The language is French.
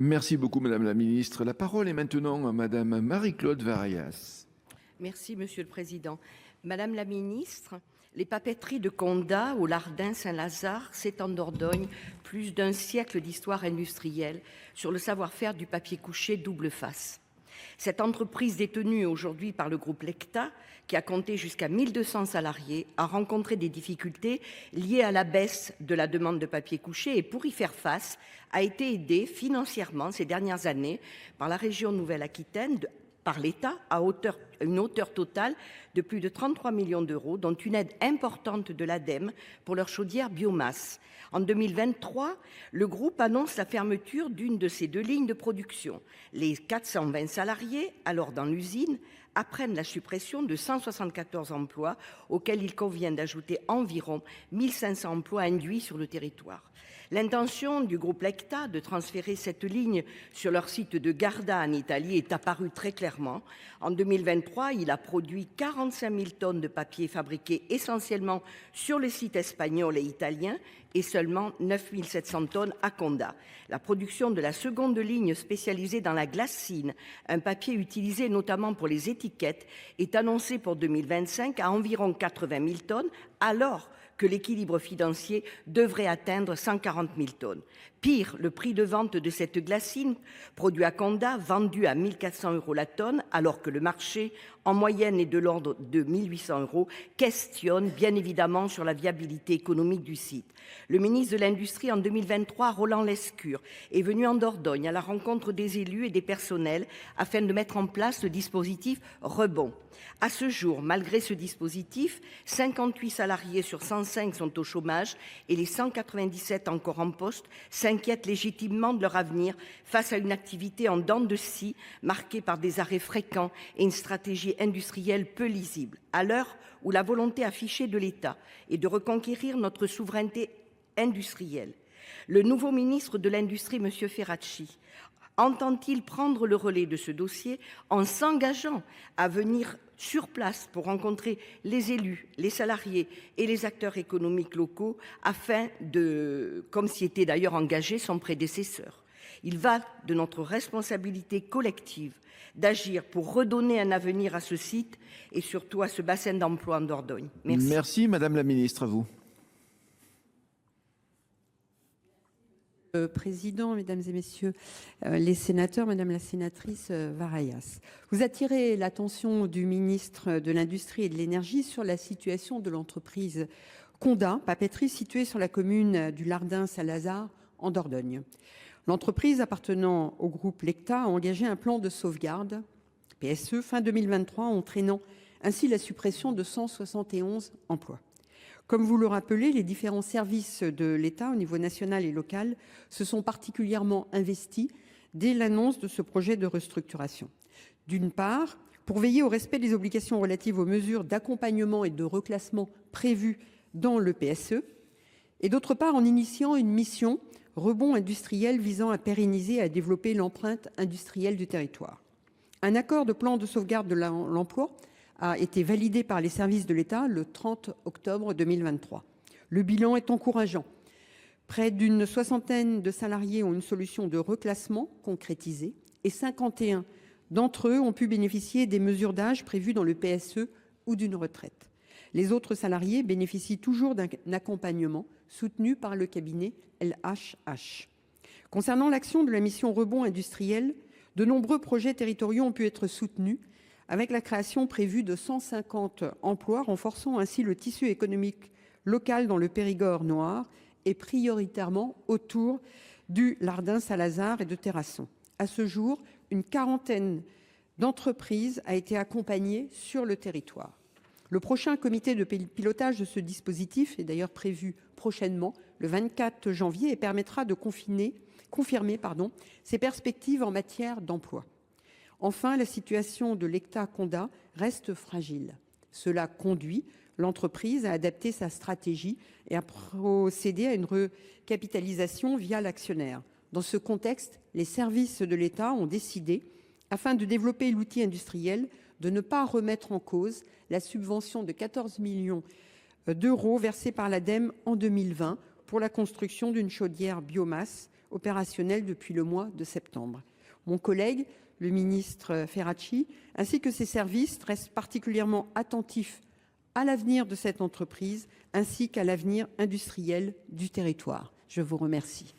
Merci beaucoup, Madame la Ministre. La parole est maintenant à Madame Marie-Claude Varayas. Merci, Monsieur le Président. Madame la Ministre, les papeteries de Condat au Lardin Saint-Lazare s'étendent en Dordogne plus d'un siècle d'histoire industrielle sur le savoir-faire du papier couché double face. Cette entreprise détenue aujourd'hui par le groupe Lecta, qui a compté jusqu'à 1200 salariés, a rencontré des difficultés liées à la baisse de la demande de papier couché et pour y faire face, a été aidée financièrement ces dernières années par la région Nouvelle-Aquitaine, par l'État à une hauteur totale de plus de 33 millions d'euros, dont une aide importante de l'ADEME pour leur chaudière biomasse. En 2023, le groupe annonce la fermeture d'une de ses 2 lignes de production. Les 420 salariés, alors dans l'usine, apprennent la suppression de 174 emplois, auxquels il convient d'ajouter environ 1500 emplois induits sur le territoire. L'intention du groupe Lecta de transférer cette ligne sur leur site de Garda en Italie est apparue très clairement. En 2023, il a produit 45 000 tonnes de papier fabriqué essentiellement sur les sites espagnols et italiens et seulement 9 700 tonnes à Condat. La production de la seconde ligne spécialisée dans la glacine, un papier utilisé notamment pour les étiquettes, est annoncée pour 2025 à environ 80 000 tonnes, alors que l'équilibre financier devrait atteindre 140 000 tonnes. Pire, le prix de vente de cette glacine, produite à Condat, vendue à 1 400 € la tonne, alors que le marché, en moyenne, est de l'ordre de 1 800 €, questionne bien évidemment sur la viabilité économique du site. Le ministre de l'Industrie, en 2023, Roland Lescure, est venu en Dordogne à la rencontre des élus et des personnels afin de mettre en place le dispositif Rebond. À ce jour, malgré ce dispositif, 58 salariés sur 105 sont au chômage et les 197 encore en poste s'inquiètent légitimement de leur avenir face à une activité en dents de scie marquée par des arrêts fréquents et une stratégie industrielle peu lisible. À l'heure où la volonté affichée de l'État est de reconquérir notre souveraineté industrielle, le nouveau ministre de l'Industrie, M. Ferracci, entend-il prendre le relais de ce dossier en s'engageant à venir sur place pour rencontrer les élus, les salariés et les acteurs économiques locaux afin de, comme s'y était d'ailleurs engagé son prédécesseur. Il va de notre responsabilité collective d'agir pour redonner un avenir à ce site et surtout à ce bassin d'emploi en Dordogne. Merci. Merci, Madame la Ministre, à vous. Président, Mesdames et Messieurs les sénateurs, Madame la sénatrice Varayas, vous attirez l'attention du ministre de l'Industrie et de l'Énergie sur la situation de l'entreprise Condat, papeterie située sur la commune du Lardin-Saint-Lazare en Dordogne. L'entreprise appartenant au groupe Lecta a engagé un plan de sauvegarde PSE fin 2023, entraînant ainsi la suppression de 171 emplois. Comme vous le rappelez, les différents services de l'État au niveau national et local se sont particulièrement investis dès l'annonce de ce projet de restructuration. D'une part, pour veiller au respect des obligations relatives aux mesures d'accompagnement et de reclassement prévues dans le PSE, et d'autre part en initiant une mission rebond industriel visant à pérenniser et à développer l'empreinte industrielle du territoire. Un accord de plan de sauvegarde de l'emploi a été validé par les services de l'État le 30 octobre 2023. Le bilan est encourageant. Près d'une soixantaine de salariés ont une solution de reclassement concrétisée et 51 d'entre eux ont pu bénéficier des mesures d'âge prévues dans le PSE ou d'une retraite. Les autres salariés bénéficient toujours d'un accompagnement soutenu par le cabinet LHH. Concernant l'action de la mission rebond industriel, de nombreux projets territoriaux ont pu être soutenus avec la création prévue de 150 emplois, renforçant ainsi le tissu économique local dans le Périgord noir et prioritairement autour du Lardin-Saint-Lazare et de Terrasson. À ce jour, une quarantaine d'entreprises a été accompagnée sur le territoire. Le prochain comité de pilotage de ce dispositif est d'ailleurs prévu prochainement, le 24 janvier, et permettra de confirmer ses perspectives en matière d'emploi. Enfin, la situation de Lecta Condat reste fragile. Cela conduit l'entreprise à adapter sa stratégie et à procéder à une recapitalisation via l'actionnaire. Dans ce contexte, les services de l'État ont décidé, afin de développer l'outil industriel, de ne pas remettre en cause la subvention de 14 millions d'euros versée par l'ADEME en 2020 pour la construction d'une chaudière biomasse opérationnel depuis le mois de septembre. Mon collègue, le ministre Ferracci, ainsi que ses services restent particulièrement attentifs à l'avenir de cette entreprise ainsi qu'à l'avenir industriel du territoire. Je vous remercie.